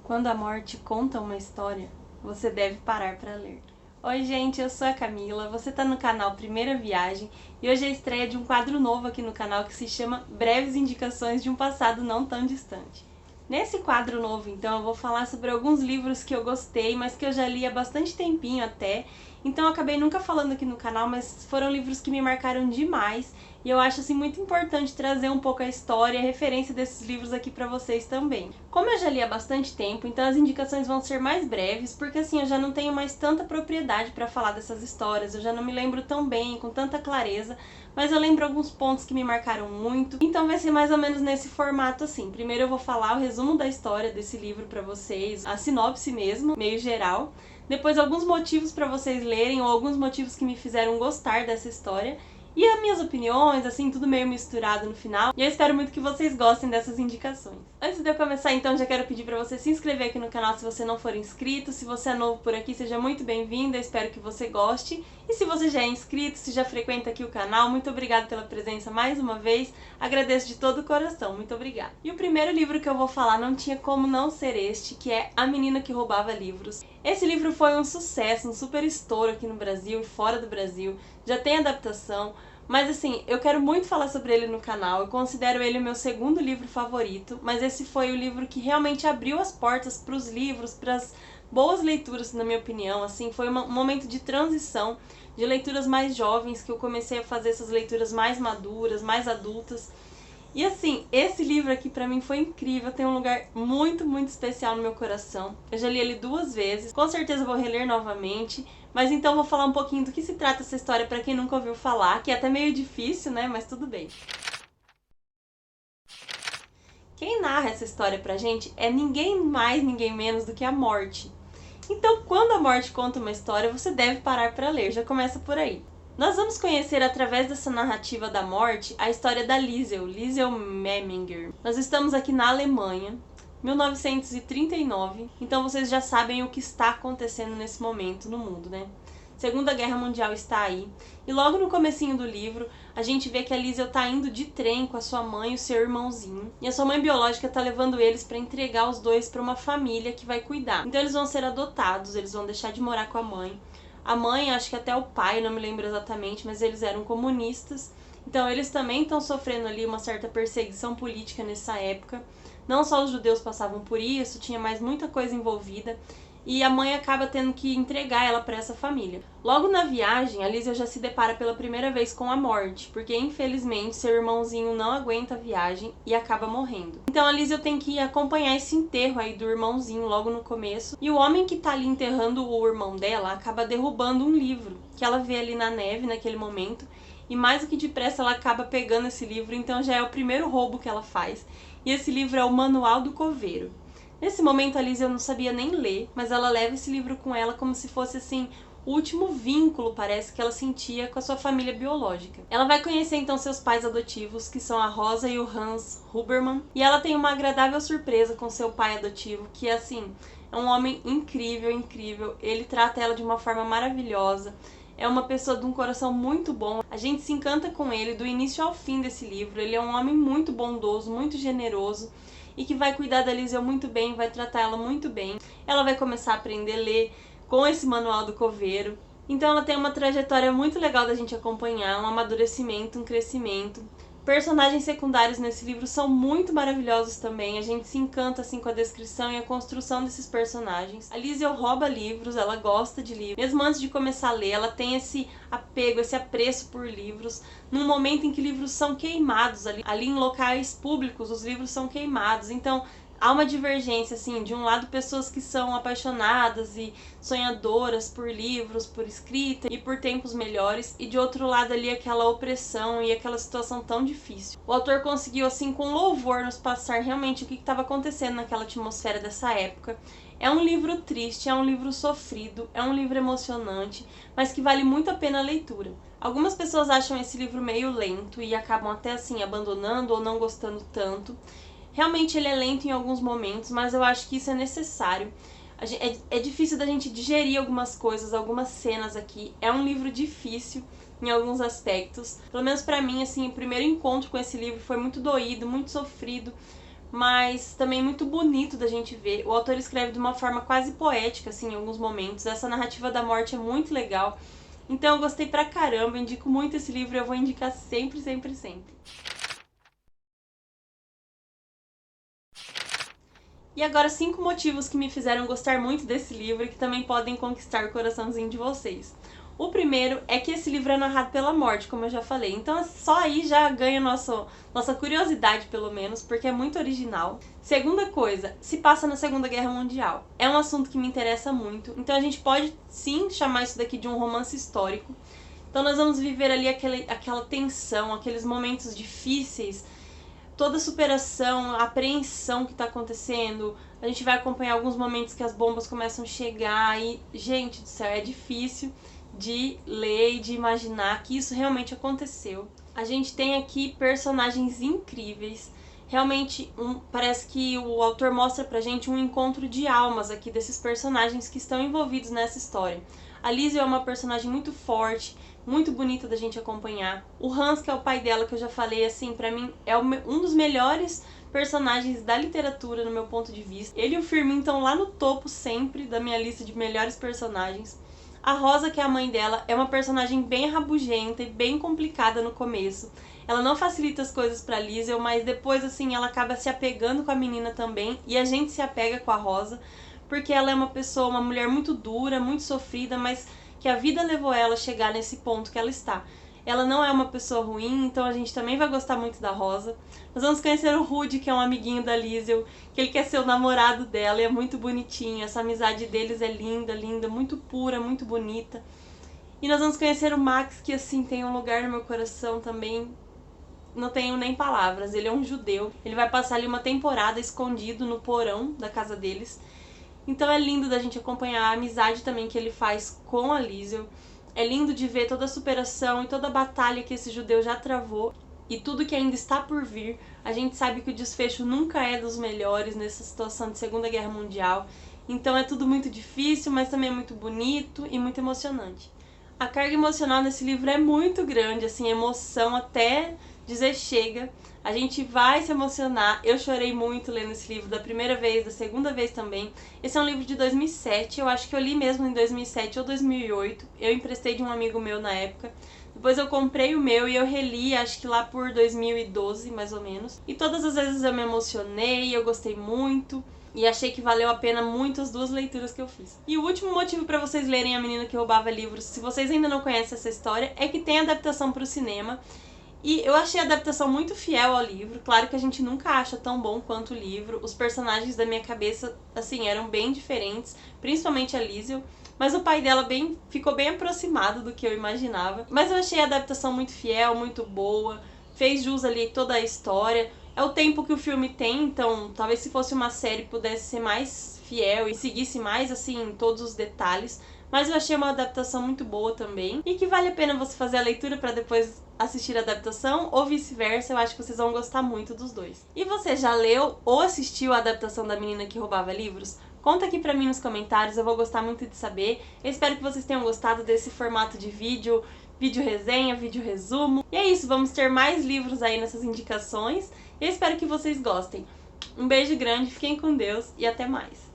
Quando a morte conta uma história, você deve parar para ler. Oi gente, eu sou a Camila, você está no canal Primeira Viagem e hoje é a estreia de um quadro novo aqui no canal que se chama Breves Indicações de um Passado Não Tão Distante. Nesse quadro novo, então, eu vou falar sobre alguns livros que eu gostei, mas que eu já li há bastante tempinho até, então eu acabei nunca falando aqui no canal, mas foram livros que me marcaram demais e eu acho assim muito importante trazer um pouco a história e a referência desses livros aqui pra vocês também. Como eu já li há bastante tempo, então as indicações vão ser mais breves, porque assim eu já não tenho mais tanta propriedade pra falar dessas histórias, eu já não me lembro tão bem, com tanta clareza, mas eu lembro alguns pontos que me marcaram muito, então vai ser mais ou menos nesse formato assim. Primeiro eu vou falar o resumo da história desse livro pra vocês, a sinopse mesmo, meio geral, depois alguns motivos pra vocês lerem ou alguns motivos que me fizeram gostar dessa história, e as minhas opiniões, assim, tudo meio misturado no final. E eu espero muito que vocês gostem dessas indicações. Antes de eu começar, então, já quero pedir pra você se inscrever aqui no canal se você não for inscrito. Se você é novo por aqui, seja muito bem-vindo, eu espero que você goste. E se você já é inscrito, se já frequenta aqui o canal, muito obrigada pela presença mais uma vez. Agradeço de todo o coração, muito obrigada. E o primeiro livro que eu vou falar não tinha como não ser este, que é A Menina que Roubava Livros. Esse livro foi um sucesso, um super estouro aqui no Brasil e fora do Brasil. Já tem adaptação, mas assim, eu quero muito falar sobre ele no canal, eu considero ele o meu segundo livro favorito, mas esse foi o livro que realmente abriu as portas para os livros, para as boas leituras, na minha opinião, assim, foi um momento de transição, de leituras mais jovens, que eu comecei a fazer essas leituras mais maduras, mais adultas. E assim, esse livro aqui pra mim foi incrível, tem um lugar muito, muito especial no meu coração. Eu já li ele 2 vezes, com certeza vou reler novamente, mas então vou falar um pouquinho do que se trata essa história pra quem nunca ouviu falar, que é até meio difícil, né, mas tudo bem. Quem narra essa história pra gente é ninguém mais, ninguém menos do que a morte. Então, quando a morte conta uma história, você deve parar pra ler, já começa por aí. Nós vamos conhecer através dessa narrativa da morte a história da Liesel Meminger. Nós estamos aqui na Alemanha, 1939, então vocês já sabem o que está acontecendo nesse momento no mundo, né? Segunda Guerra Mundial está aí, e logo no comecinho do livro, a gente vê que a Liesel tá indo de trem com a sua mãe e o seu irmãozinho, e a sua mãe biológica tá levando eles para entregar os dois para uma família que vai cuidar. Então eles vão ser adotados, eles vão deixar de morar com a mãe. A mãe, acho que até o pai, não me lembro exatamente, mas eles eram comunistas. Então eles também estão sofrendo ali uma certa perseguição política nessa época. Não só os judeus passavam por isso, tinha mais muita coisa envolvida. E a mãe acaba tendo que entregar ela para essa família. Logo na viagem, a Liesel já se depara pela primeira vez com a morte, porque infelizmente seu irmãozinho não aguenta a viagem e acaba morrendo. Então a Liesel tem que acompanhar esse enterro aí do irmãozinho logo no começo, e o homem que tá ali enterrando o irmão dela acaba derrubando um livro que ela vê ali na neve naquele momento, e mais do que depressa ela acaba pegando esse livro, então já é o primeiro roubo que ela faz. E esse livro é o Manual do Coveiro. Nesse momento a Liesel não sabia nem ler, mas ela leva esse livro com ela como se fosse assim o último vínculo, parece, que ela sentia com a sua família biológica. Ela vai conhecer então seus pais adotivos, que são a Rosa e o Hans Huberman, e ela tem uma agradável surpresa com seu pai adotivo, que assim, é um homem incrível, incrível. Ele trata ela de uma forma maravilhosa. É uma pessoa de um coração muito bom. A gente se encanta com ele do início ao fim desse livro. Ele é um homem muito bondoso, muito generoso, e que vai cuidar da Liesel muito bem, vai tratar ela muito bem. Ela vai começar a aprender a ler com esse manual do coveiro. Então ela tem uma trajetória muito legal da gente acompanhar, um amadurecimento, um crescimento. Personagens secundários nesse livro são muito maravilhosos também, a gente se encanta assim com a descrição e a construção desses personagens. A Liesel rouba livros, ela gosta de livros. Mesmo antes de começar a ler, ela tem esse apego, esse apreço por livros, num momento em que livros são queimados, ali em locais públicos os livros são queimados, então há uma divergência, assim, de um lado pessoas que são apaixonadas e sonhadoras por livros, por escrita e por tempos melhores, e de outro lado ali aquela opressão e aquela situação tão difícil. O autor conseguiu, assim, com louvor nos passar realmente o que estava acontecendo naquela atmosfera dessa época. É um livro triste, é um livro sofrido, é um livro emocionante, mas que vale muito a pena a leitura. Algumas pessoas acham esse livro meio lento e acabam até assim abandonando ou não gostando tanto. Realmente ele é lento em alguns momentos, mas eu acho que isso é necessário. É difícil da gente digerir algumas coisas, algumas cenas aqui. É um livro difícil em alguns aspectos. Pelo menos pra mim, assim, o primeiro encontro com esse livro foi muito doído, muito sofrido, mas também muito bonito da gente ver. O autor escreve de uma forma quase poética, assim, em alguns momentos. Essa narrativa da morte é muito legal. Então eu gostei pra caramba, indico muito esse livro e eu vou indicar sempre, sempre, sempre. E agora 5 motivos que me fizeram gostar muito desse livro e que também podem conquistar o coraçãozinho de vocês. O primeiro é que esse livro é narrado pela morte, como eu já falei. Então só aí já ganha nossa curiosidade, pelo menos, porque é muito original. Segunda coisa, se passa na Segunda Guerra Mundial. É um assunto que me interessa muito, então a gente pode sim chamar isso daqui de um romance histórico. Então nós vamos viver ali aquela tensão, aqueles momentos difíceis, toda a superação, a apreensão que tá acontecendo. A gente vai acompanhar alguns momentos que as bombas começam a chegar e, gente do céu, é difícil de ler e de imaginar que isso realmente aconteceu. A gente tem aqui personagens incríveis. Realmente, parece que o autor mostra pra gente um encontro de almas aqui desses personagens que estão envolvidos nessa história. A Lizzie é uma personagem muito forte, muito bonita da gente acompanhar. O Hans, que é o pai dela, que eu já falei, assim, pra mim é um dos melhores personagens da literatura, no meu ponto de vista. Ele e o Firmin estão lá no topo sempre da minha lista de melhores personagens. A Rosa, que é a mãe dela, é uma personagem bem rabugenta e bem complicada no começo. Ela não facilita as coisas pra Liesel, mas depois, assim, ela acaba se apegando com a menina também. E a gente se apega com a Rosa, porque ela é uma pessoa, uma mulher muito dura, muito sofrida, mas que a vida levou ela a chegar nesse ponto que ela está. Ela não é uma pessoa ruim, então a gente também vai gostar muito da Rosa. Nós vamos conhecer o Rudy, que é um amiguinho da Liesel, que ele quer ser o namorado dela e é muito bonitinho. Essa amizade deles é linda, linda, muito pura, muito bonita. E nós vamos conhecer o Max, que assim tem um lugar no meu coração também. Não tenho nem palavras. Ele é um judeu. Ele vai passar ali uma temporada escondido no porão da casa deles. Então é lindo da gente acompanhar a amizade também que ele faz com a Liesel. É lindo de ver toda a superação e toda a batalha que esse judeu já travou e tudo que ainda está por vir. A gente sabe que o desfecho nunca é dos melhores nessa situação de Segunda Guerra Mundial. Então é tudo muito difícil, mas também é muito bonito e muito emocionante. A carga emocional nesse livro é muito grande, assim, emoção até dizer chega. A gente vai se emocionar. Eu chorei muito lendo esse livro da primeira vez, da segunda vez também. Esse é um livro de 2007, eu acho que eu li mesmo em 2007 ou 2008. Eu emprestei de um amigo meu na época. Depois eu comprei o meu e eu reli, acho que lá por 2012, mais ou menos. E todas as vezes eu me emocionei, eu gostei muito. E achei que valeu a pena muito as 2 leituras que eu fiz. E o último motivo pra vocês lerem A Menina que Roubava Livros, se vocês ainda não conhecem essa história, é que tem adaptação pro cinema. E eu achei a adaptação muito fiel ao livro. Claro que a gente nunca acha tão bom quanto o livro. Os personagens da minha cabeça, assim, eram bem diferentes, principalmente a Liesel. Mas o pai dela ficou bem aproximado do que eu imaginava. Mas eu achei a adaptação muito fiel, muito boa. Fez jus ali toda a história. É o tempo que o filme tem, então talvez se fosse uma série pudesse ser mais fiel e seguisse mais, assim, todos os detalhes. Mas eu achei uma adaptação muito boa também. E que vale a pena você fazer a leitura para depois assistir a adaptação, ou vice-versa. Eu acho que vocês vão gostar muito dos dois. E você já leu ou assistiu a adaptação da Menina que Roubava Livros? Conta aqui pra mim nos comentários, eu vou gostar muito de saber. Eu espero que vocês tenham gostado desse formato de vídeo resenha, vídeo resumo. E é isso, vamos ter mais livros aí nessas indicações. Eu espero que vocês gostem. Um beijo grande, fiquem com Deus e até mais.